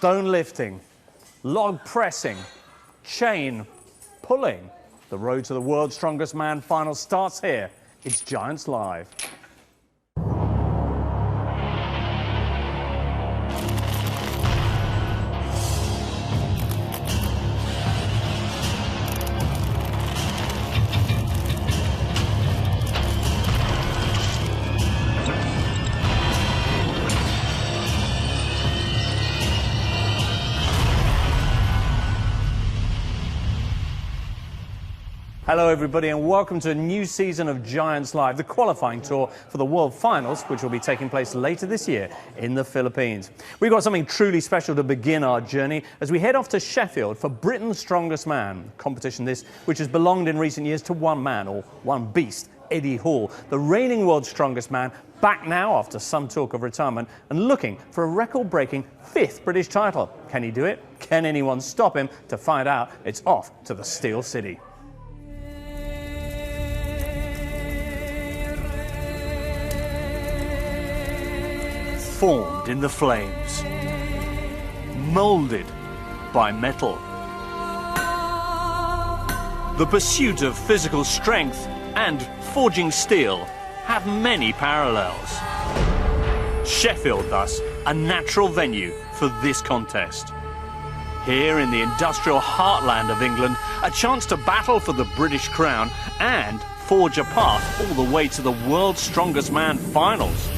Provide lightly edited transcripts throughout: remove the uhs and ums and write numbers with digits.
Stone lifting, log pressing, chain pulling. The road to the World's Strongest Man final starts here. It's Giants Live. Hello everybody and welcome to a new season of Giants Live, the qualifying tour for the World Finals, which will be taking place later this year in the Philippines. We've got something truly special to begin our journey as we head off to Sheffield for Britain's Strongest Man, competition this which has belonged in recent years to one man, or one beast, Eddie Hall, the reigning world's strongest man, back now after some talk of retirement and looking for a record-breaking 5th British title. Can he do it? Can anyone stop him? To find out, it's off to the Steel City. Formed in the flames, moulded by metal. The pursuit of physical strength and forging steel have many parallels. Sheffield, thus, a natural venue for this contest. Here in the industrial heartland of England, a chance to battle for the British crown and forge a path all the way to the World's Strongest Man finals.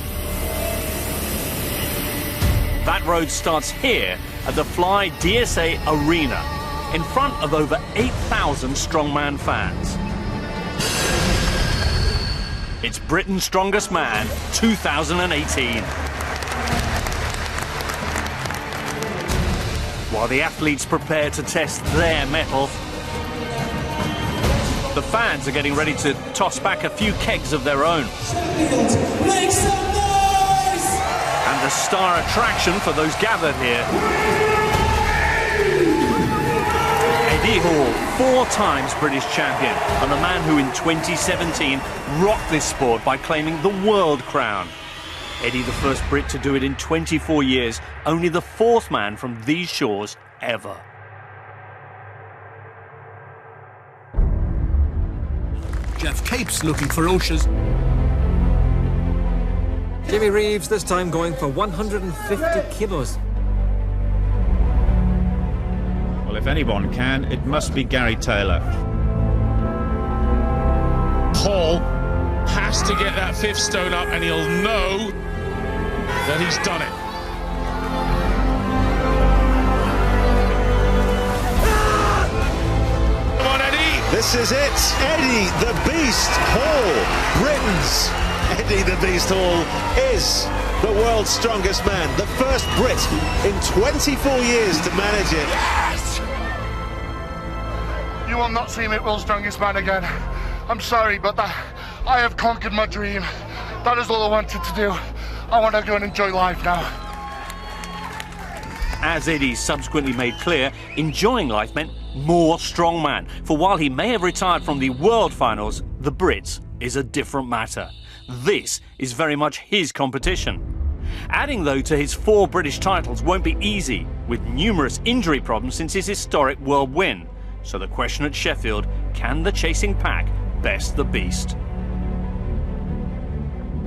That road starts here at the Fly DSA Arena, in front of over 8,000 strongman fans. It's Britain's Strongest Man 2018. While the athletes prepare to test their mettle, the fans are getting ready to toss back a few kegs of their own. Make some noise! And the star attraction for those gathered here, Eddie Hall, 4 times British champion, and the man who in 2017 rocked this sport by claiming the world crown. Eddie, the first Brit to do it in 24 years, only the 4th man from these shores ever. Jeff Capes looking ferocious. Jimmy Reeves this time going for 150 kilos. Well, if anyone can, it must be Gary Taylor. Hall has to get that 5th stone up and he'll know that he's done it. Come on, Eddie! This is it, Eddie the Beast Hall, Britain's Eddie the Beast Hall is the world's strongest man, the first Brit in 24 years to manage it. Yes! You will not see me world's strongest man again. I'm sorry, but I have conquered my dream. That is all I wanted to do. I want to go and enjoy life now. As Eddie subsequently made clear, enjoying life meant more strongman. For while he may have retired from the World Finals, the Brits is a different matter. This is very much his competition. Adding, though, to his 4 British titles won't be easy, with numerous injury problems since his historic world win. So the question at Sheffield, can the chasing pack best the beast?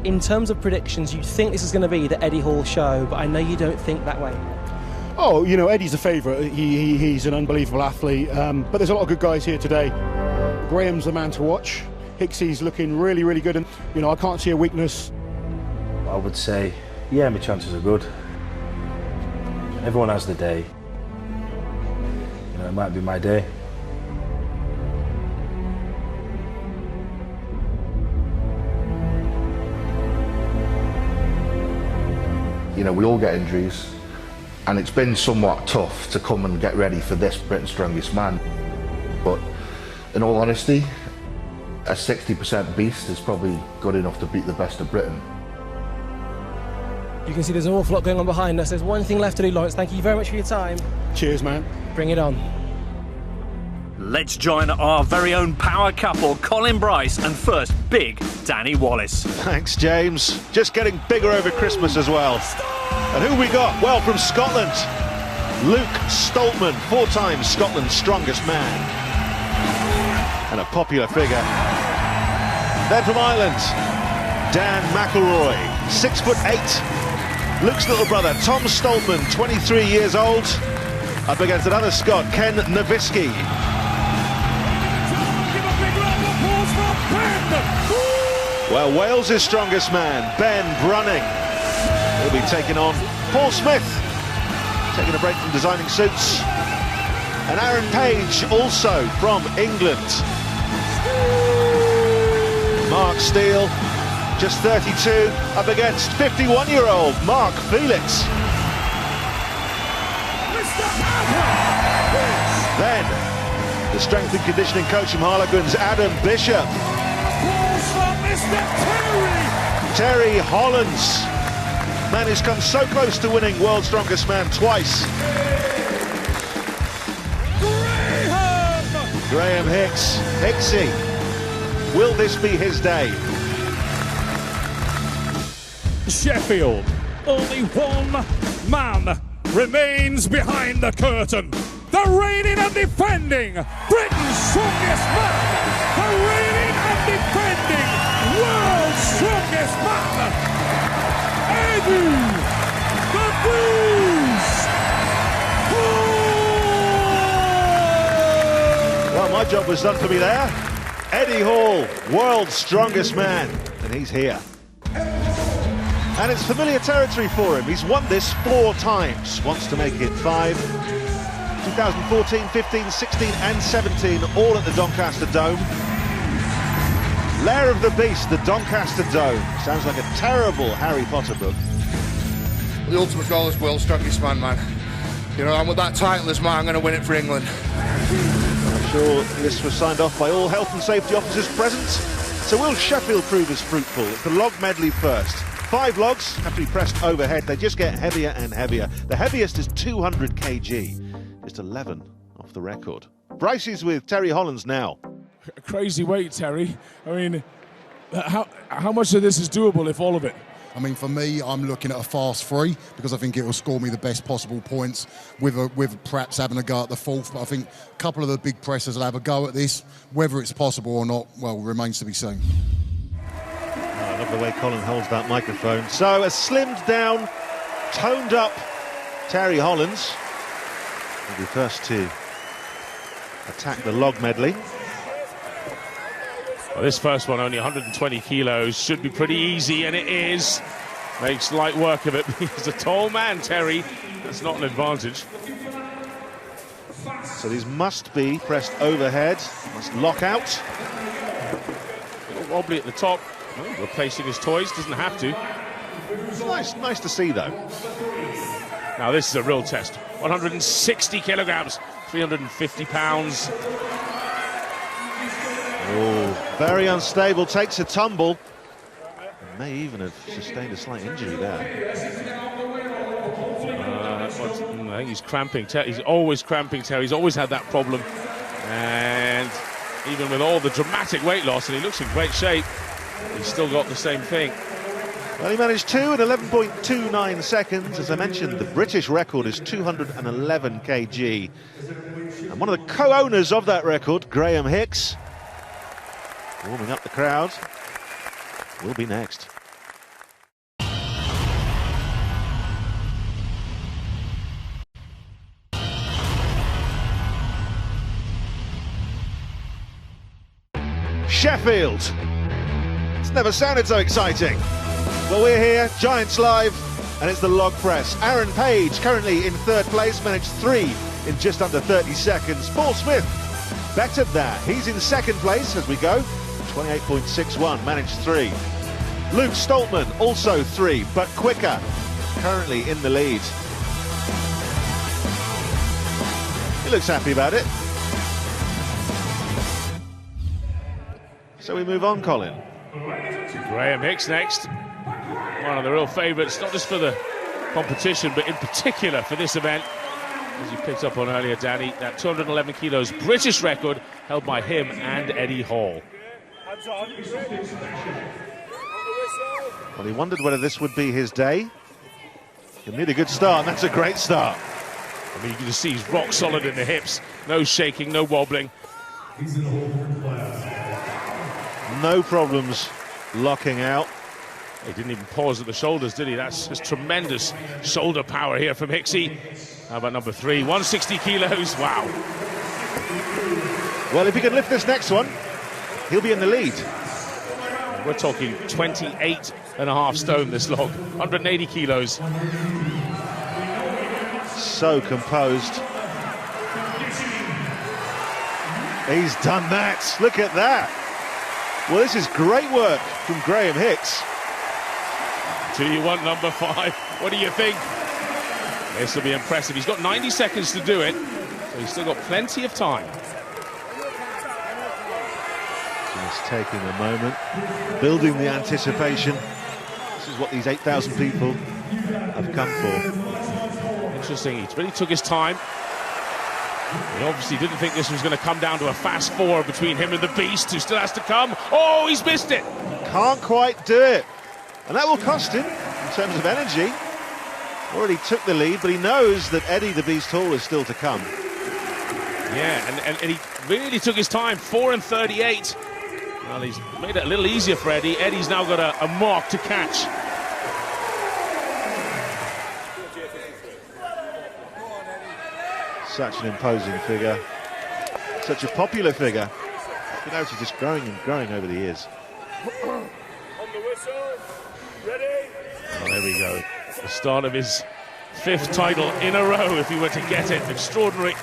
In terms of predictions, you think this is going to be the Eddie Hall show, but I know you don't think that way. Oh, you know, Eddie's a favourite. He's an unbelievable athlete, but there's a lot of good guys here today. Graham's the man to watch. Hicksy's looking really, really good, and you know, I can't see a weakness. I would say, yeah, my chances are good. Everyone has the day. You know, it might be my day. You know, we all get injuries, and it's been somewhat tough to come and get ready for this Britain's Strongest Man. But in all honesty, a 60% beast is probably good enough to beat the best of Britain. You can see there's an awful lot going on behind us. There's one thing left to do, Lawrence. Thank you very much for your time. Cheers, man. Bring it on. Let's join our very own power couple, Colin Bryce and first big Danny Wallace. Thanks, James. Just getting bigger over Christmas as well. And who we got? Well, from Scotland, Luke Stoltman, 4-time Scotland's strongest man. And a popular figure. Then from Ireland, Dan McElroy, 6'8". Luke's little brother, Tom Stoltman, 23 years old, up against another Scot, Ken Nowicki. Well, Wales' strongest man, Ben Brunning, will be taking on Paul Smith, taking a break from designing suits. And Aaron Page, also from England. Mark Steele, just 32, up against 51-year-old Mark Felix. Then, the strength and conditioning coach from Harlequins, Adam Bishop. Terry Hollands, man who's come so close to winning World's Strongest Man twice. Graham Hicks, Hicksy, will this be his day? Sheffield, only one man remains behind the curtain. The reigning and defending Britain's strongest man. The reigning and defending world's strongest man. Eddie the Beast Hall. Well, my job was done for me there. Eddie Hall, world's strongest man, and he's here. And it's familiar territory for him. He's won this 4 times, wants to make it 5. 2014, 15, 16 and 17, all at the Doncaster Dome. Lair of the Beast, the Doncaster Dome. Sounds like a terrible Harry Potter book. The ultimate goal is world's strongest man. You know, and with that title as man, I'm going to win it for England. I'm sure this was signed off by all health and safety officers present. So will Sheffield prove as fruitful? It's the log medley first. 5 logs have to be pressed overhead. They just get heavier and heavier. The heaviest is 200 kg. Just 11 off the record. Bryce's with Terry Hollands now. A crazy weight, Terry. I mean, how much of this is doable, if all of it? I mean, for me, I'm looking at a fast 3 because I think it will score me the best possible points with perhaps having a go at the 4th. But I think a couple of the big pressers will have a go at this. Whether it's possible or not, well, remains to be seen. I love the way Colin holds that microphone. So a slimmed down, toned up Terry Hollands will be first to attack the log medley. Well, this first one, only 120 kilos, should be pretty easy, and it is. Makes light work of it. He's a tall man, Terry. That's not an advantage. So these must be pressed overhead, must lock out. A little wobbly at the top. Oh, replacing his toys, doesn't have to. Nice to see, though. Now this is a real test. 160 kilograms, 350 pounds. Oh, very unstable, takes a tumble. And may even have sustained a slight injury there. I think he's cramping. He's always cramping, Terry. He's always had that problem. And even with all the dramatic weight loss, and he looks in great shape, he's still got the same thing. Well, he managed 2 in 11.29 seconds. As I mentioned, the British record is 211 kg. And one of the co-owners of that record, Graham Hicks, warming up the crowd, will be next. Sheffield. It's never sounded so exciting. Well, we're here, Giants Live, and it's the log press. Aaron Page, currently in 3rd place, managed 3 in just under 30 seconds. Paul Smith bettered that. He's in 2nd place as we go. 28.61, managed 3. Luke Stoltman, also 3, but quicker, currently in the lead. He looks happy about it. So we move on, Colin. Graham Hicks next. One of the real favourites, not just for the competition, but in particular for this event. As you picked up on earlier, Danny, that 211 kilos British record held by him and Eddie Hall. Well, he wondered whether this would be his day. He'll need a good start, and that's a great start. I mean, you can just see he's rock solid in the hips. No shaking, no wobbling. No problems locking out. He didn't even pause at the shoulders, did he? That's just tremendous shoulder power here from Hicksy. How about number 3? 160 kilos. Wow. Well, if he can lift this next one, he'll be in the lead. We're talking 28.5 stone this log. 180 kilos. So composed. He's done that. Look at that. Well, this is great work from Graham Hicks. Do you want number 5? What do you think? This will be impressive. He's got 90 seconds to do it, so he's still got plenty of time. Just taking a moment, building the anticipation. This is what these 8,000 people have come for. Interesting, he really took his time. He obviously didn't think this was going to come down to a fast 4 between him and the Beast, who still has to come. Oh, he's missed it! Can't quite do it. And that will cost him in terms of energy. Already took the lead, but he knows that Eddie the Beast Hall is still to come. Yeah, and he really took his time, 4:38. Well, he's made it a little easier for Eddie. Eddie's now got a mark to catch. Such an imposing figure. Such a popular figure. You know, it's just growing and growing over the years. Oh, there we go. The start of his 5th title in a row, if he were to get it. Extraordinary.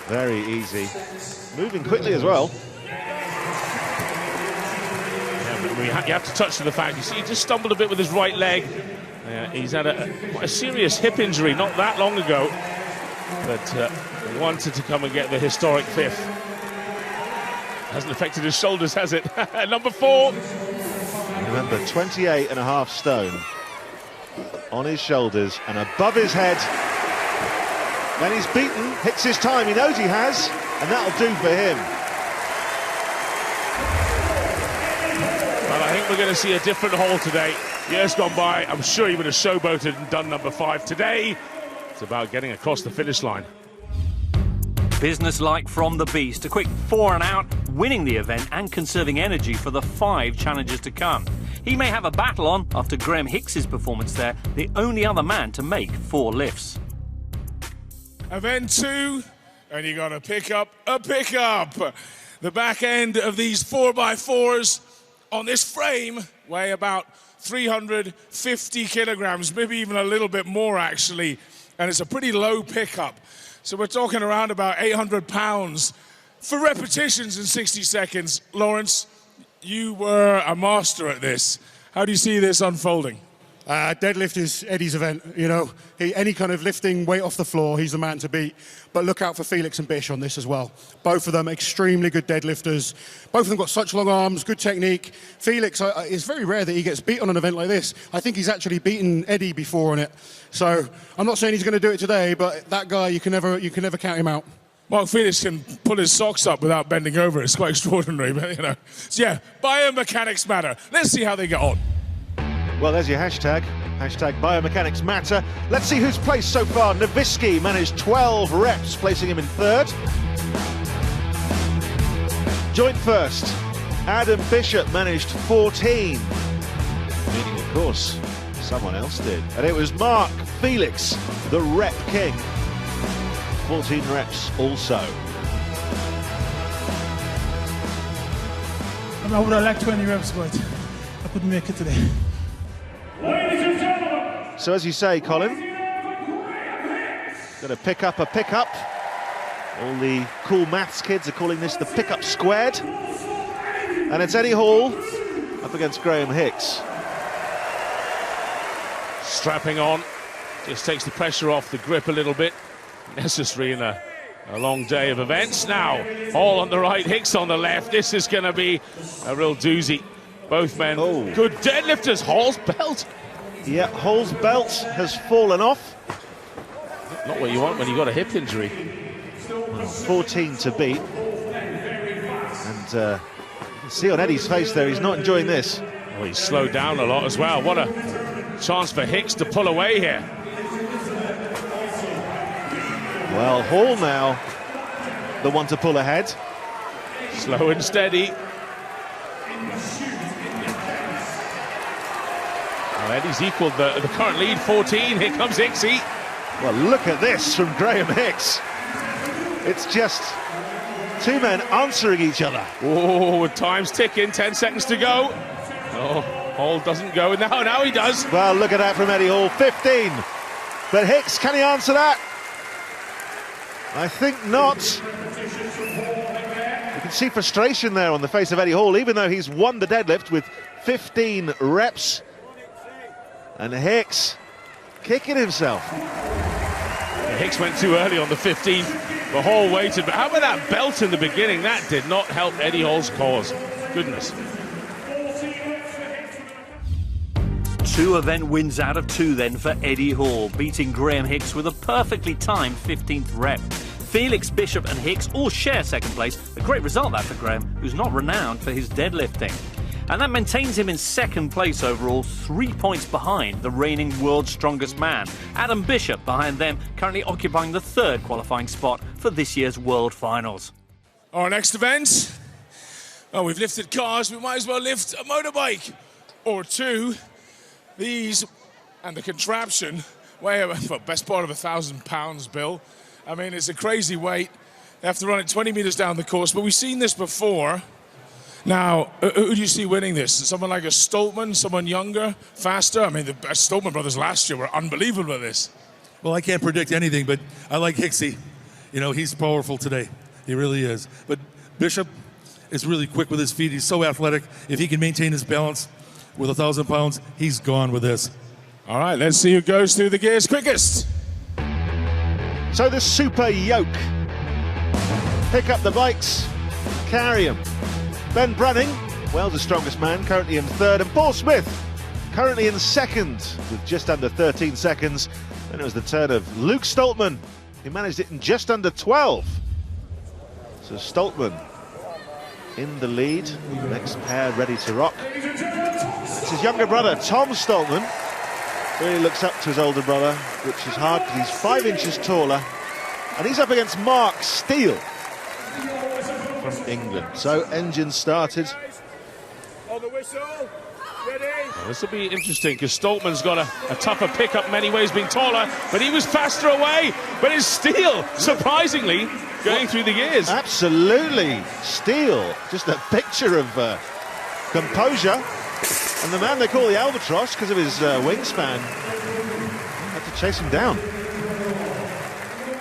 Very easy. Moving quickly as well. Yeah, but you have to touch to the fact, you see, he just stumbled a bit with his right leg. He's had a serious hip injury not that long ago, but wanted to come and get the historic 5th. Hasn't affected his shoulders, has it? Number 4. Remember, 28.5 stone on his shoulders and above his head. When he's beaten, hits his time, he knows he has, and that'll do for him. Well, I think we're going to see a different Hall today. Years gone by, I'm sure he would have showboated and done number 5. Today, it's about getting across the finish line. Business-like from the Beast, a quick 4 and out, winning the event and conserving energy for the 5 challenges to come. He may have a battle on after Graham Hicks's performance there, the only other man to make 4 lifts. Event 2, and you got to pick up a pickup. The back end of these 4x4s on this frame weigh about 350 kilograms, maybe even a little bit more actually, and it's a pretty low pickup. So we're talking around about 800 pounds for repetitions in 60 seconds. Lawrence, you were a master at this. How do you see this unfolding? Deadlift is Eddie's event, you know. Any kind of lifting weight off the floor, he's the man to beat. But look out for Felix and Bish on this as well. Both of them extremely good deadlifters. Both of them got such long arms, good technique. Felix, it's very rare that he gets beat on an event like this. I think he's actually beaten Eddie before on it. So I'm not saying he's going to do it today, but that guy, you can never count him out. Well, Felix can pull his socks up without bending over. It's quite extraordinary, but you know. So yeah, biomechanics matter. Let's see how they get on. Well, there's your hashtag. Hashtag biomechanics matter. Let's see who's placed so far. Nowitzki managed 12 reps, placing him in 3rd. Joint first. Adam Bishop managed 14. Meaning, of course, someone else did. And it was Mark Felix, the rep king. 14 reps also. I would have liked 20 reps, but I couldn't make it today. So as you say, Colin, going to pick up a pickup. All the cool maths kids are calling this the pickup squared. And it's Eddie Hall up against Graham Hicks. Strapping on, just takes the pressure off the grip a little bit. Necessary in a long day of events. Now, Hall on the right, Hicks on the left. This is going to be a real doozy. Both men good deadlifters. Hall's belt. Yeah, Hall's belt has fallen off. Not what you want when you've got a hip injury. 14 to beat. And you can see on Eddie's face there, he's not enjoying this. Well, he's slowed down a lot as well. What a chance for Hicks to pull away here. Well, Hall now, the one to pull ahead. Slow and steady. Well, Eddie's equalled the current lead, 14. Here comes Hicksy. Well, look at this from Graham Hicks. It's just two men answering each other. Oh, time's ticking, 10 seconds to go. Oh, Hall doesn't go, now he does. Well, look at that from Eddie Hall, 15. But Hicks, can he answer that? I think not. You can see frustration there on the face of Eddie Hall, even though he's won the deadlift with 15 reps. And Hicks kicking himself. Hicks went too early on the 15th, but Hall waited. But how about that belt in the beginning? That did not help Eddie Hall's cause. Goodness. 2 event wins out of 2 then for Eddie Hall, beating Graham Hicks with a perfectly timed 15th rep. Felix, Bishop and Hicks all share second place. A great result that for Graham, who's not renowned for his deadlifting. And that maintains him in second place overall, 3 points behind the reigning world's strongest man. Adam Bishop behind them, currently occupying the 3rd qualifying spot for this year's World Finals. Our next event, oh, we've lifted cars, we might as well lift a motorbike or 2. These and the contraption weigh about best part of £1,000, Bill. I mean, it's a crazy weight. They have to run it 20 meters down the course, but we've seen this before. Now, who do you see winning this? Someone like a Stoltman, someone younger, faster? I mean, the Stoltman brothers last year were unbelievable at this. Well, I can't predict anything, but I like Hicksy. You know, he's powerful today. He really is. But Bishop is really quick with his feet. He's so athletic. If he can maintain his balance with 1,000 pounds, he's gone with this. All right, let's see who goes through the gears quickest. So the super yoke. Pick up the bikes, carry them. Ben Branning, Wales' strongest man, currently in 3rd, and Paul Smith, currently in 2nd, with just under 13 seconds. Then it was the turn of Luke Stoltman, who managed it in just under 12. So Stoltman in the lead, next pair ready to rock. It's his younger brother, Tom Stoltman, really looks up to his older brother, which is hard because he's 5 inches taller, and he's up against Mark Steele from England. So engine started. On the whistle, ready. Well, this will be interesting because Stoltman's got a tougher pickup, many ways being taller, but he was faster away. But it's Steele, surprisingly, going through the gears. Absolutely. Steele, just a picture of composure. And the man they call the Albatross, because of his wingspan, had to chase him down.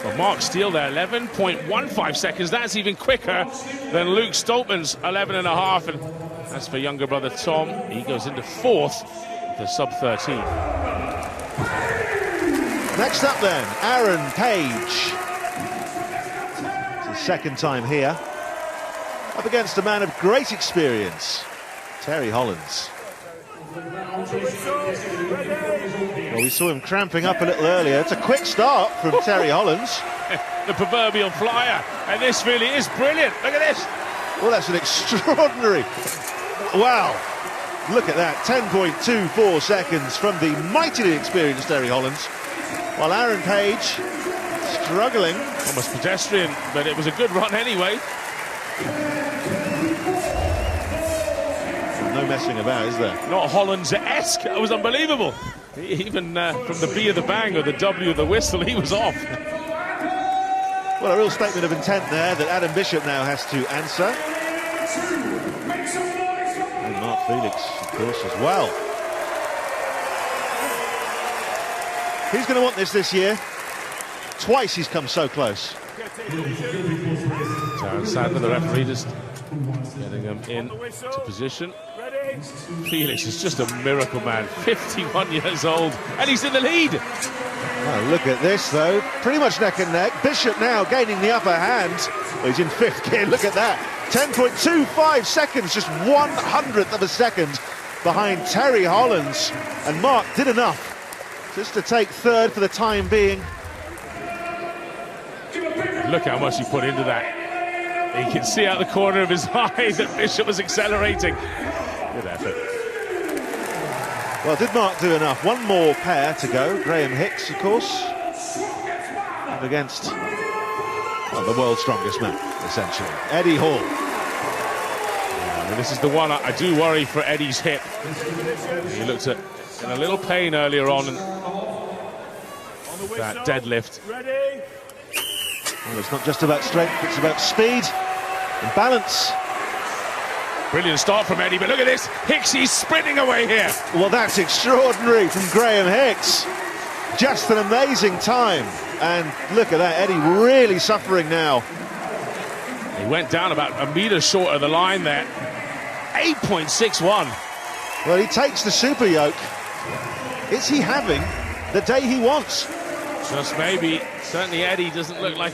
Well, Mark Steele there, 11.15 seconds. That's even quicker than Luke Stoltman's 11.5. And as for younger brother Tom, he goes into 4th with a sub-13. Next up then, Aaron Page. It's his 2nd time here. Up against a man of great experience, Terry Hollands. Well, we saw him cramping up a little earlier. It's a quick start from Terry Hollands. The proverbial flyer, and this really is brilliant. Look at this. Well, that's an extraordinary... Wow. Look at that, 10.24 seconds from the mightily experienced Terry Hollands. While Aaron Page struggling. Almost pedestrian, but it was a good run anyway. No messing about, is there? Not Hollands-esque. It was unbelievable. Even from the B of the bang or the W of the whistle, he was off. Well, a real statement of intent there that Adam Bishop now has to answer. And Mark Felix, of course, as well. He's going to want this year. Twice he's come so close. Darren Sadler, the referee, just getting him into position. Felix is just a miracle man, 51 years old, and he's in the lead. Oh, look at this, though. Pretty much neck and neck. Bishop now gaining the upper hand. Well, he's in 5th gear, look at that. 10.25 seconds, just 1/100th of a second behind Terry Hollands. And Mark did enough just to take 3rd for the time being. Look how much he put into that. You can see out the corner of his eye that Bishop was accelerating. Good effort. Well, did Mark do enough? One more pair to go. Graham Hicks, of course, up against well, the world's strongest man, essentially. Eddie Hall. And this is the one I do worry for Eddie's hip. He looked in a little pain earlier on in that deadlift. Well, it's not just about strength, it's about speed and balance. Brilliant start from Eddie, but look at this. Hicksey's sprinting away here. Well, that's extraordinary from Graham Hicks. Just an amazing time. And look at that, Eddie really suffering now. He went down about a metre short of the line there. 8.61. Well, he takes the super yoke. Is he having the day he wants? Just maybe. Certainly Eddie doesn't look like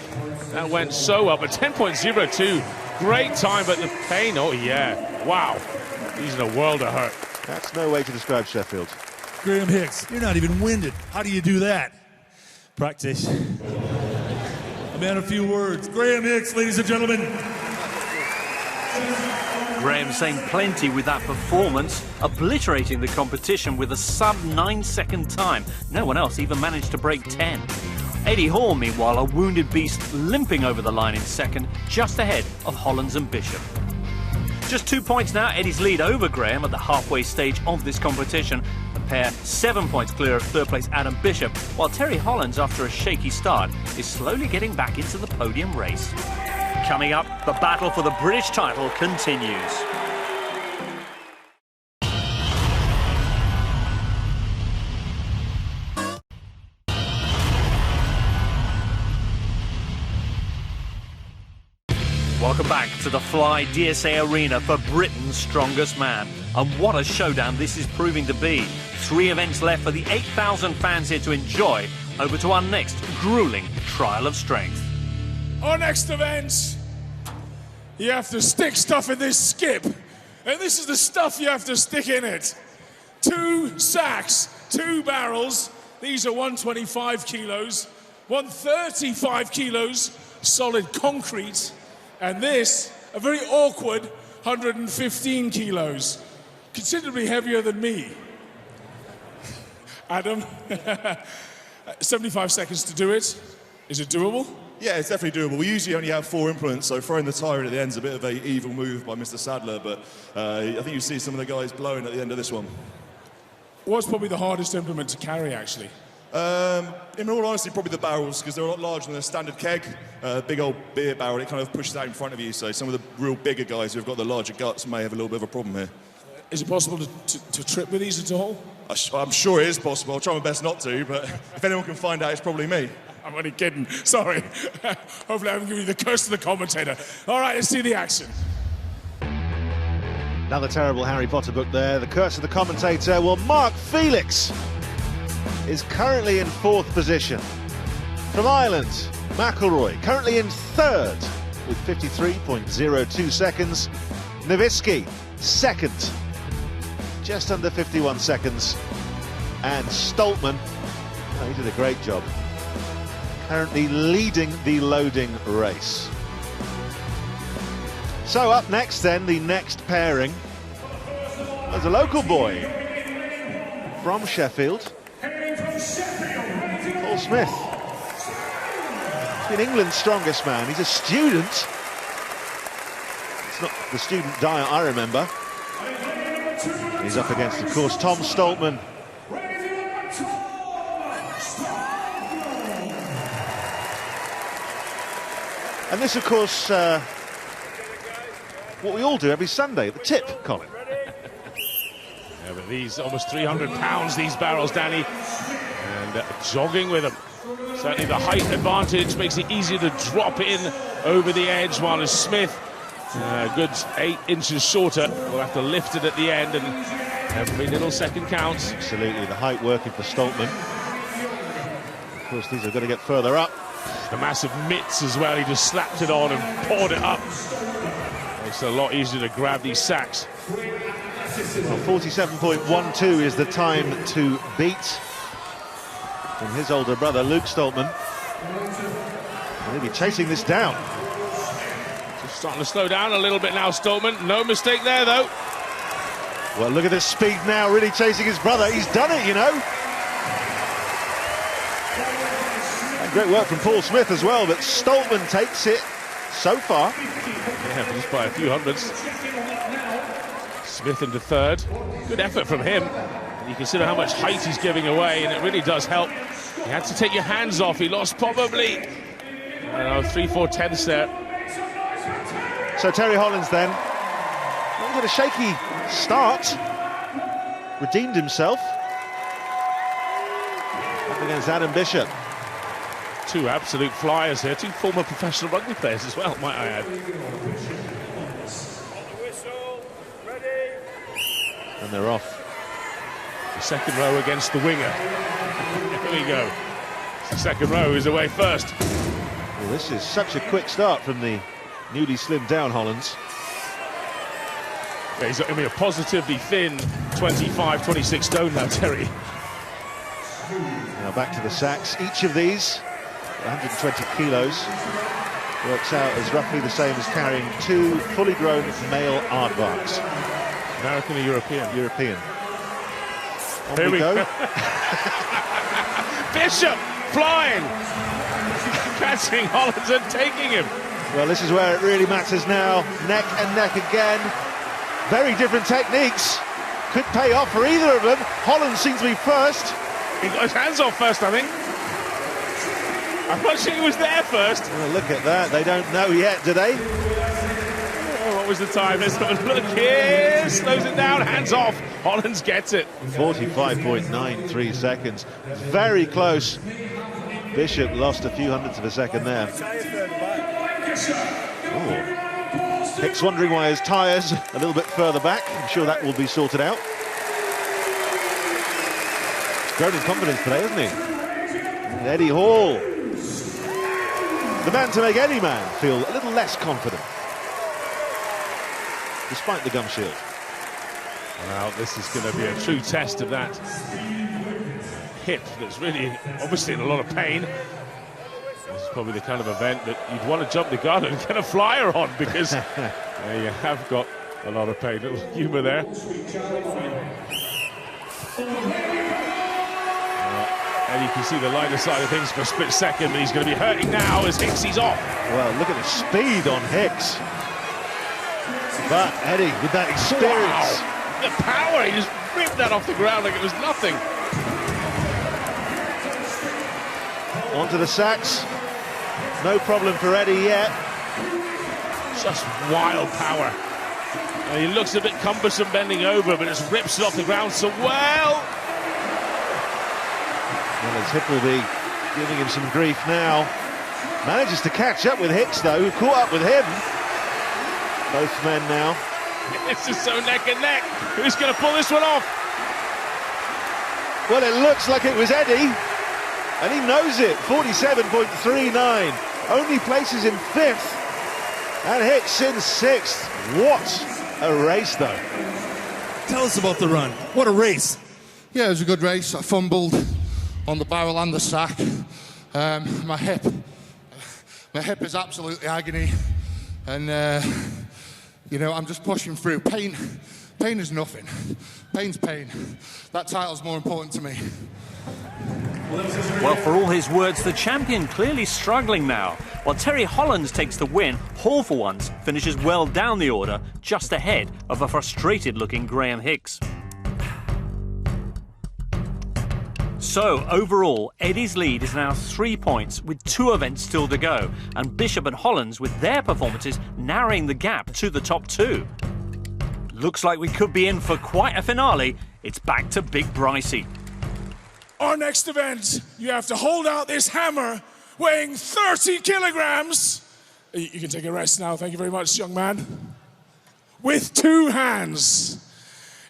that went so well, but 10.02. Great time, but the pain, oh yeah, wow. He's in a world of hurt. That's no way to describe Sheffield. Graham Hicks, you're not even winded. How do you do that? Practice. A man of few words. Graham Hicks, ladies and gentlemen. Graham saying plenty with that performance, obliterating the competition with a sub-9 second time. No one else even managed to break 10. Eddie Hall, meanwhile, a wounded beast, limping over the line in second, just ahead of Hollands and Bishop. Just 2 points now, Eddie's lead over Graham at the halfway stage of this competition. The pair 7 points clear of third place Adam Bishop, while Terry Hollands, after a shaky start, is slowly getting back into the podium race. Coming up, the battle for the British title continues. Welcome back to the Fly DSA Arena for Britain's strongest man. And what a showdown this is proving to be. 3 events left for the 8,000 fans here to enjoy. Over to our next grueling trial of strength. Our next event, you have to stick stuff in this skip. And this is the stuff you have to stick in it. 2 sacks, 2 barrels. These are 125 kilos, 135 kilos solid concrete. And this, a very awkward 115 kilos, considerably heavier than me. Adam, 75 seconds to do it. Is it doable? Yeah, it's definitely doable. We usually only have 4 implements, so throwing the tire at the end is a bit of an evil move by Mr. Sadler, but I think you see some of the guys blowing at the end of this one. What's probably the hardest implement to carry, actually? In all honesty, probably the barrels, because they're a lot larger than a standard keg. Big old beer barrel, it kind of pushes out in front of you, so some of the real bigger guys who've got the larger guts may have a little bit of a problem here. Is it possible to trip with these at all? I'm sure it is possible. I'll try my best not to, but if anyone can find out, it's probably me. I'm only kidding. Sorry. Hopefully I haven't given you the curse of the commentator. All right, let's see the action. Another terrible Harry Potter book there. The curse of the commentator. Well, Mark Felix is currently in 4th position. From Ireland, McElroy, currently in 3rd with 53.02 seconds. Nowicki, 2nd, just under 51 seconds. And Stoltman, he did a great job, currently leading the loading race. So up next then, the next pairing. There's a local boy from Sheffield, Paul Smith. He's been England's strongest man. He's a student. It's not the student diet I remember. He's up against, of course, Tom Stoltman. And this, of course, what we all do every Sunday, the tip, Colin. Yeah, but these almost 300 pounds, these barrels, Danny, and jogging with them. Certainly the height advantage makes it easier to drop in over the edge, while as Smith, a good 8 inches shorter, will have to lift it at the end, and every little second counts. Absolutely, the height working for Stoltman. Of course, these are going to get further up. The massive mitts as well, he just slapped it on and poured it up. Makes it a lot easier to grab these sacks. Well, 47.12 is the time to beat from his older brother, Luke Stoltman. And he'll be chasing this down. Just starting to slow down a little bit now, Stoltman. No mistake there, though. Well, look at this speed now, really chasing his brother. He's done it, you know. And Great work from Paul Smith as well, but Stoltman takes it so far. Yeah, just by a few hundreds. Smith into third. Good effort from him. And you consider how much height he's giving away, and it really does help. You had to take your hands off. He lost probably, I don't know, 3-4 tenths there. So Terry Hollands then, had a shaky start, redeemed himself up against Adam Bishop. Two absolute flyers here, two former professional rugby players as well, might I add. And they're off. The second row against the winger. Here we go. The second row is away first. Well, this is such a quick start from the newly slimmed down Hollands. Yeah, he's a positively thin 25, 26 stone now, Terry. Now back to the sacks. Each of these, 120 kilos, works out as roughly the same as carrying two fully grown male aardvarks. American or European? European. On Here we go. Bishop flying, catching Hollands and taking him. Well, this is where it really matters now. Neck and neck again. Very different techniques. Could pay off for either of them. Holland seems to be first. He got his hands off first, I think. I'm not sure he was there first. Well, look at that. They don't know yet, do they? Oh, what was the time? Let's have a look here. Slows it down. Hands off. Hollands gets it. 45.93 seconds. Very close. Bishop lost a few hundredths of a second there. Ooh. Hicks wondering why his tyres a little bit further back. I'm sure that will be sorted out. He's grown in confidence today, hasn't he? And Eddie Hall, the man to make any man feel a little less confident, despite the gum shield. Well, this is going to be a true test of that hip that's really obviously in a lot of pain. This is probably the kind of event that you'd want to jump the gun and get a flyer on, because you have got a lot of pain. Little humour there. And you can see the lighter side of things for a split second, but he's going to be hurting now as Hicksy's off. Well, look at the speed on Hicks. But Eddie, with that experience. Wow. The power, he just ripped that off the ground like it was nothing. Onto the sacks. No problem for Eddie yet. Just wild power. And he looks a bit cumbersome bending over, but just rips it off the ground so well. Well, as Hippleby giving him some grief now. Manages to catch up with Hicks, though, who caught up with him. Both men now. This is so neck and neck. Who's going to pull this one off? Well, it looks like it was Eddie, and he knows it. 47.39. Only places in 5th, and Hicks in 6th. What a race, though. Tell us about the run. What a race. Yeah, it was a good race. I fumbled on the barrel and the sack. My hip is absolutely agony, and you know, I'm just pushing through. Pain is nothing. Pain's pain. That title's more important to me. Well, for all his words, the champion clearly struggling now. While Terry Hollands takes the win, Hall for once finishes well down the order, just ahead of a frustrated-looking Graham Hicks. So, overall, Eddie's lead is now 3 points, with 2 events still to go, and Bishop and Hollands, with their performances, narrowing the gap to the top 2. Looks like we could be in for quite a finale. It's back to Big Brycey. Our next event, you have to hold out this hammer weighing 30 kilograms. You can take a rest now, thank you very much, young man. With 2 hands.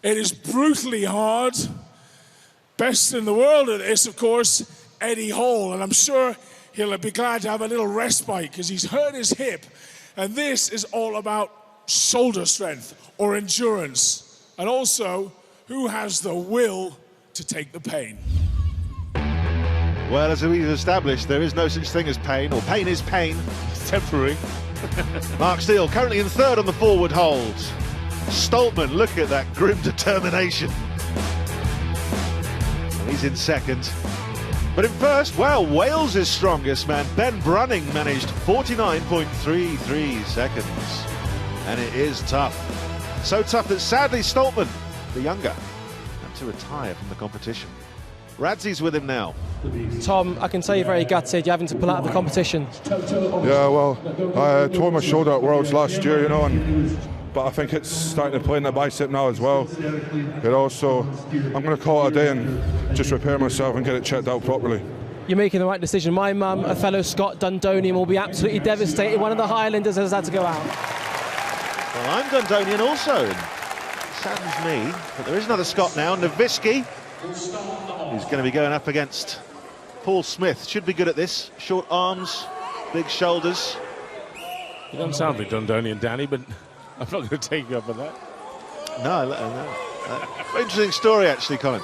It is brutally hard. Best in the world at this, of course, Eddie Hall, and I'm sure he'll be glad to have a little respite because he's hurt his hip, and this is all about shoulder strength or endurance, and also who has the will to take the pain. Well, as we've established, there is no such thing as pain, or pain is pain. It's temporary. Mark Steele currently in 3rd on the forward hold. Stoltman, look at that grim determination. He's in 2nd. But in first, well, Wales' strongest man, Ben Brunning, managed 49.33 seconds. And it is tough. So tough that sadly Stoltman, the younger, had to retire from the competition. Radzi's with him now. Tom, I can tell you're very gutted. You're having to pull out of the competition. Yeah, well, I tore my shoulder at Worlds last year, you know, but I think it's starting to play in the bicep now as well. You know, so I'm going to call it a day and just repair myself and get it checked out properly. You're making the right decision. My mum, a fellow Scot Dundonian, will be absolutely devastated. One of the Highlanders has had to go out. Well, I'm Dundonian also. It saddens me, but there is another Scot now, Nowicki, who's going to be going up against Paul Smith. Should be good at this. Short arms, big shoulders. You don't sound like Dundonian, Danny, but I'm not going to take you up on that. No. Interesting story, actually, Colin.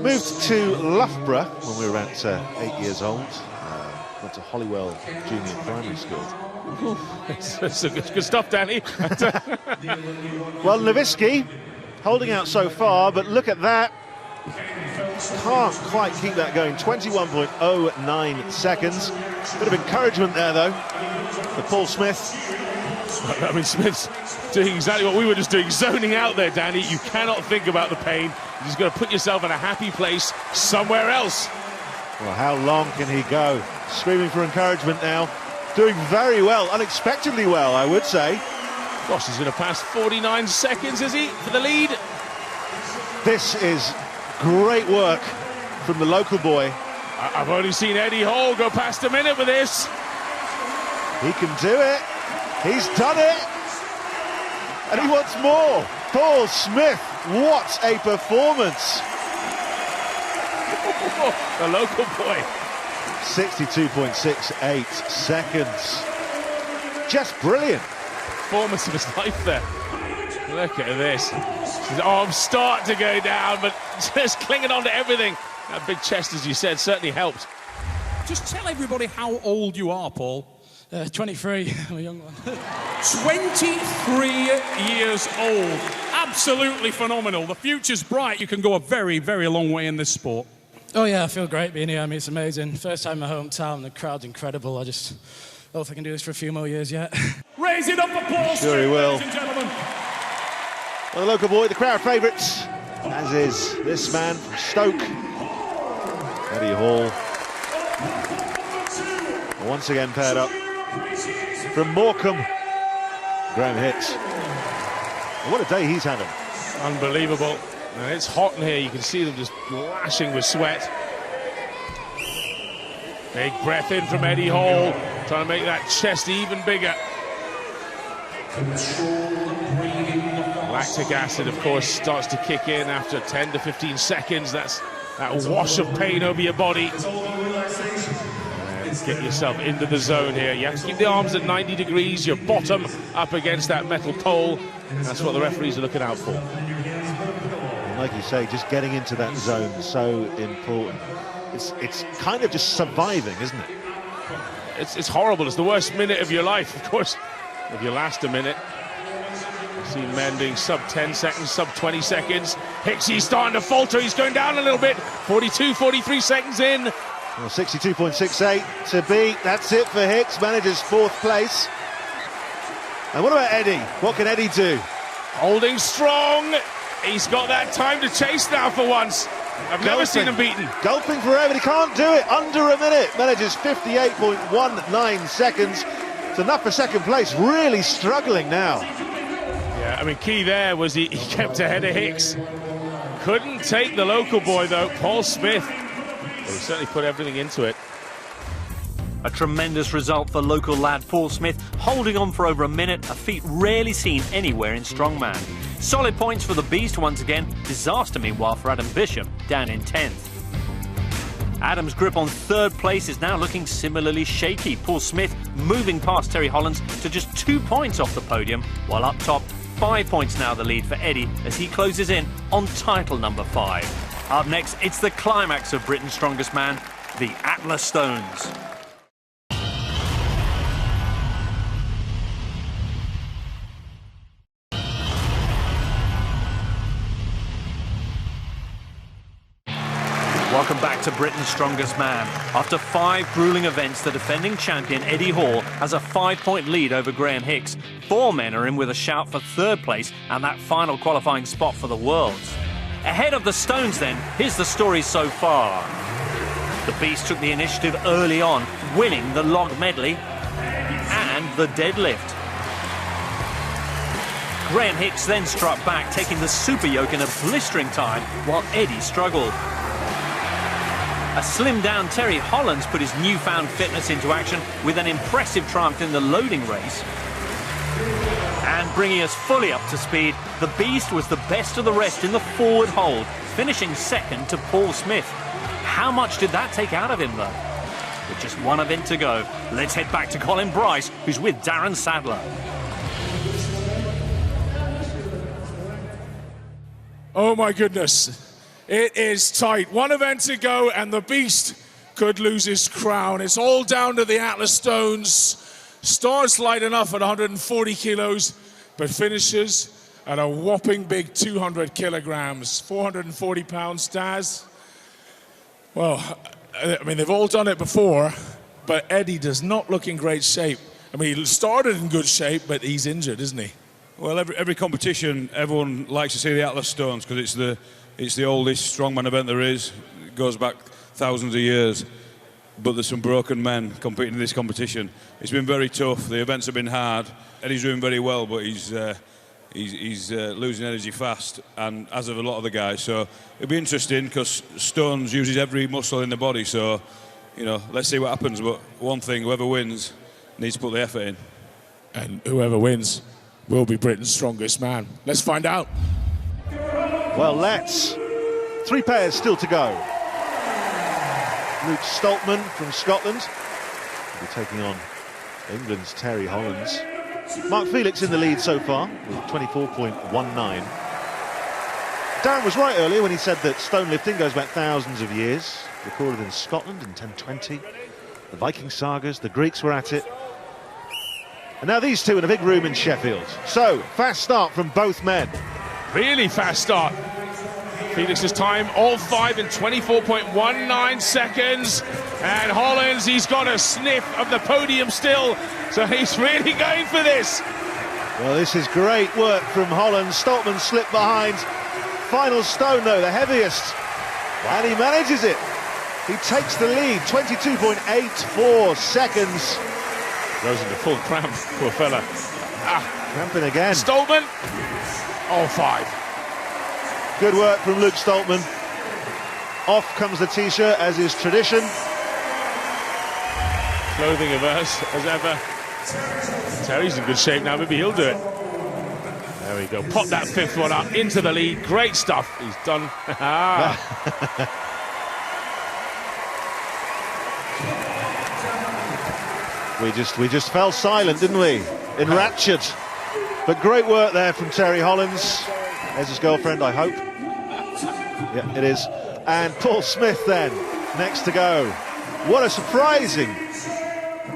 Moved to Loughborough when we were about 8 years old. Went to Holywell Junior Primary School. It's good stuff, Danny. Well, Nowicki holding out so far, but look at that. Can't quite keep that going. 21.09 seconds. Bit of encouragement there, though, for Paul Smith. I mean, Smith's doing exactly what we were just doing, zoning out there, Danny. You cannot think about the pain. You just got to put yourself in a happy place somewhere else. Well, how long can he go? Screaming for encouragement now. Doing very well, unexpectedly well, I would say. Gosh, he's going to pass 49 seconds, is he, for the lead? This is great work from the local boy. I've only seen Eddie Hall go past a minute with this. He can do it. He's done it. And he wants more. Paul Smith, what a performance. The local boy. 62.68 seconds. Just brilliant. Performance of his life there. Look at this. His arms start to go down, but just clinging on to everything. That big chest, as you said, certainly helped. Just tell everybody how old you are, Paul. 23, I'm a young one. 23 years old. Absolutely phenomenal. The future's bright. You can go a very, very long way in this sport. Oh yeah, I feel great being here. I mean, it's amazing. First time in my hometown, the crowd's incredible. I just hope I can do this for a few more years yet. Raise it up for Paul Sure he will. ladies and gentlemen. Well, the local boy, the crowd favourites, as is this man from Stoke, Eddie Hall. Once again paired up from Morecambe, Graham Hicks. And what a day he's having. Unbelievable. And it's hot in here. You can see them just lashing with sweat. Big breath in from Eddie Hall, trying to make that chest even bigger. Lactic acid, of course, starts to kick in after 10 to 15 seconds. That's that wash of pain over your body. And get yourself into the zone here. You have to keep the arms at 90 degrees, your bottom up against that metal pole. That's what the referees are looking out for. Like you say, just getting into that zone, so important. It's kind of just surviving, isn't it? It's horrible. It's the worst minute of your life, of course, if you last a minute. I've seen men doing sub 10 seconds, sub 20 seconds. Hicksy's starting to falter. He's going down a little bit. 42, 43 seconds in. Well, 62.68 to beat. That's it for Hicks. Manages fourth place. And what about Eddie? What can Eddie do? Holding strong. He's got that time to chase now for once. I've never seen him beaten. Gulping forever, he can't do it. Under a minute. Manages 58.19 seconds. It's enough for second place. Really struggling now. Yeah, I mean, key there was he kept ahead of Hicks. Couldn't take the local boy, though, Paul Smith. But he certainly put everything into it. A tremendous result for local lad Paul Smith, holding on for over a minute, a feat rarely seen anywhere in strongman. Solid points for the Beast once again. Disaster, meanwhile, for Adam Bishop, down in 10th. Adam's grip on third place is now looking similarly shaky. Paul Smith moving past Terry Hollands to just 2 points off the podium, while up top, 5 points now the lead for Eddie as he closes in on title number 5. Up next, it's the climax of Britain's Strongest Man, the Atlas Stones. Welcome back to Britain's Strongest Man. After 5 grueling events, the defending champion Eddie Hall has a 5-point lead over Graham Hicks. 4 men are in with a shout for 3rd place and that final qualifying spot for the Worlds. Ahead of the Stones then, here's the story so far. The Beast took the initiative early on, winning the log medley and the deadlift. Graham Hicks then struck back, taking the super yoke in a blistering time, while Eddie struggled. A slimmed-down Terry Hollands put his newfound fitness into action with an impressive triumph in the loading race. And bringing us fully up to speed, the Beast was the best of the rest in the forward hold, finishing 2nd to Paul Smith. How much did that take out of him, though? With just 1 event to go, let's head back to Colin Bryce, who's with Darren Sadler. Oh my goodness. It is tight. 1 event to go and the Beast could lose his crown. It's all down to the Atlas Stones. Starts light enough at 140 kilos, but finishes at a whopping big 200 kilograms. 440 pounds, Daz. Well, I mean, they've all done it before, but Eddie does not look in great shape. I mean, he started in good shape, but he's injured, isn't he? Well, every competition, everyone likes to see the Atlas Stones because it's the oldest strongman event there is. It goes back thousands of years. But there's some broken men competing in this competition. It's been very tough. The events have been hard. Eddie's doing very well, but he's losing energy fast, and as of a lot of the guys. So it'll be interesting because Stones uses every muscle in the body. So, you know, let's see what happens. But one thing, whoever wins needs to put the effort in. And whoever wins will be Britain's strongest man. Let's find out. Well, let's. 3 pairs still to go. Luke Stoltman from Scotland will be taking on England's Terry Hollands. Mark Felix in the lead so far with 24.19. Darren was right earlier when he said that stone lifting goes back thousands of years. Recorded in Scotland in 1020. The Viking sagas, the Greeks were at it. And now these two in a big room in Sheffield. So, fast start from both men. Really fast start. Felix's time, all 5 in 24.19 seconds. And Hollands, he's got a sniff of the podium still, so he's really going for this. Well, this is great work from Hollands. Stoltman slipped behind. Final stone, though, the heaviest. And he manages it. He takes the lead, 22.84 seconds. Goes into full cramp, poor fella. Cramping again. Stoltman, all 5. Good work from Luke Stoltman. Off comes the T-shirt, as is tradition. Clothing averse, as ever. Terry's in good shape now, maybe he'll do it. There we go, pop that 5th one up into the lead. Great stuff, he's done. We just fell silent, didn't we? Enraptured. But great work there from Terry Hollands. There's his girlfriend, I hope. Yeah, it is. And Paul Smith then, next to go. What a surprising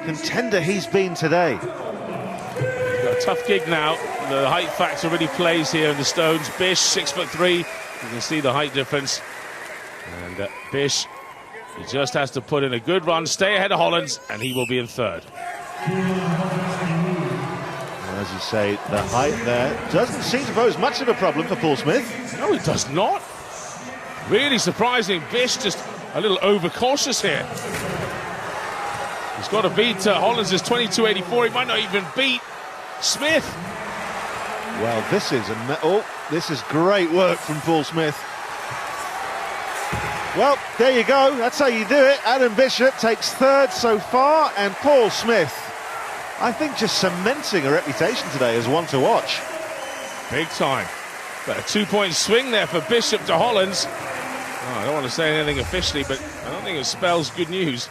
contender he's been today. He's got a tough gig now. The height factor really plays here in the Stones. Bish, 6'3". You can see the height difference. And Bish, he just has to put in a good run, stay ahead of Hollands, and he will be in 3rd. As you say, the height there doesn't seem to pose much of a problem for Paul Smith. No, it does not. Really surprising. Bish just a little overcautious here. He's got to beat Hollands' 22.84. He might not even beat Smith. Well, this is great work from Paul Smith. Well, there you go. That's how you do it. Adam Bishop takes 3rd so far, and Paul Smith, I think, just cementing a reputation today as one to watch. Big time. But a 2-point swing there for Bishop to Hollands. Oh, I don't want to say anything officially, but I don't think it spells good news.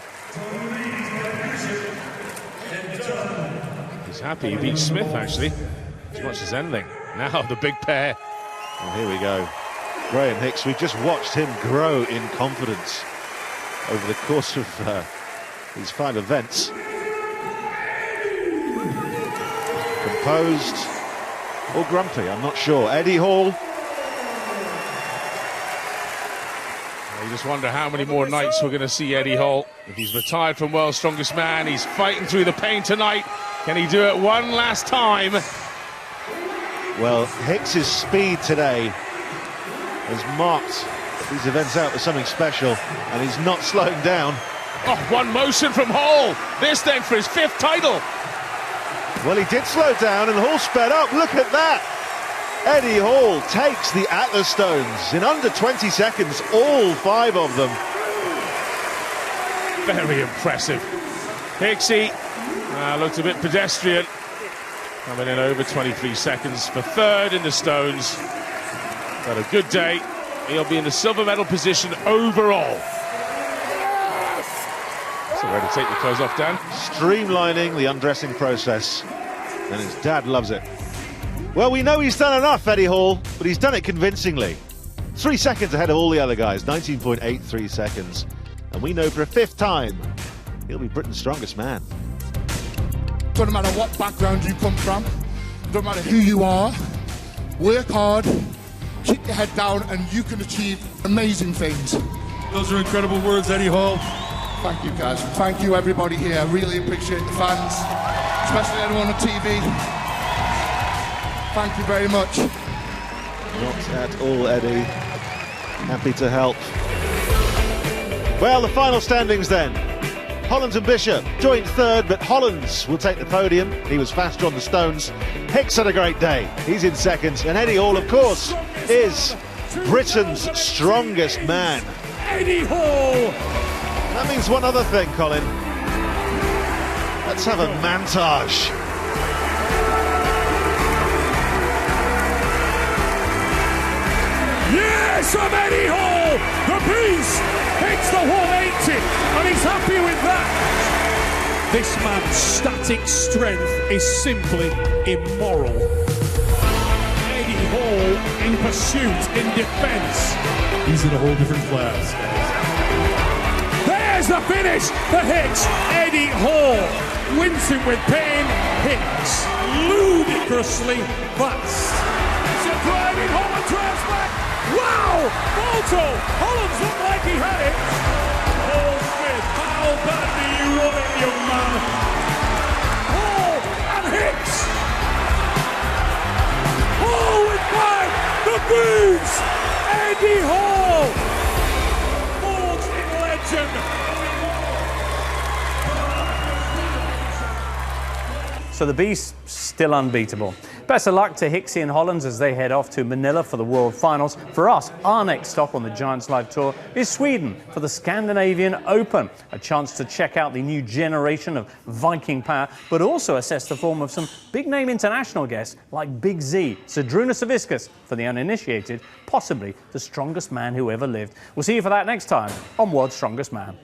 He's happy he beat Smith, actually, as much as anything. Now the big pair. Well, here we go. Graham Hicks, we've just watched him grow in confidence over the course of these 5 events. Composed or grumpy, I'm not sure. Eddie Hall. He just wonder how many more nights we're going to see Eddie Hall. If he's retired from World's Strongest Man, he's fighting through the pain tonight. Can he do it one last time? Well, Hicks's speed today has marked these events out with something special, and he's not slowing down. Oh, one motion from Hall. This then for his 5th title. Well, he did slow down and Hall sped up. Look at that. Eddie Hall takes the Atlas Stones in under 20 seconds, all 5 of them. Very impressive. Hicksy looked a bit pedestrian. Coming in over 23 seconds for 3rd in the Stones. But a good day. He'll be in the silver medal position overall. So ready to take the clothes off, Dan? Streamlining the undressing process, and his dad loves it. Well, we know he's done enough, Eddie Hall, but he's done it convincingly. 3 seconds ahead of all the other guys, 19.83 seconds. And we know for a 5th time, he'll be Britain's strongest man. Doesn't matter what background you come from, doesn't matter who you are, work hard, keep your head down, and you can achieve amazing things. Those are incredible words, Eddie Hall. Thank you, guys. Thank you, everybody here. I really appreciate the fans, especially everyone on TV. Thank you very much. Not at all, Eddie. Happy to help. Well, the final standings then. Hollands and Bishop joint 3rd, but Hollands will take the podium. He was faster on the stones. Hicks had a great day. He's in 2nd. And Eddie Hall, of course, is Britain's strongest man. Eddie Hall! That means one other thing, Colin. Let's have a montage. Yes, I'm Eddie Hall! The Beast hits the 180, and he's happy with that. This man's static strength is simply immoral. Eddie Hall in pursuit, in defence. He's in a whole different class. There's the finish for Hicks. Eddie Hall wincing with pain. Hicks ludicrously fast. It's a driving Holland drives back. Wow! Balto! Holland's looked like he had it. Paul Smith, how bad do you want it, young man? Hall and Hicks. Hall with 5. The boots. Eddie Hall. Forged in legend. So the Beast still unbeatable. Best of luck to Hicksy and Hollands as they head off to Manila for the World Finals. For us, our next stop on the Giants Live Tour is Sweden for the Scandinavian Open. A chance to check out the new generation of Viking power, but also assess the form of some big-name international guests like Big Z, Zydrunas Savickas, for the uninitiated, possibly the strongest man who ever lived. We'll see you for that next time on World's Strongest Man.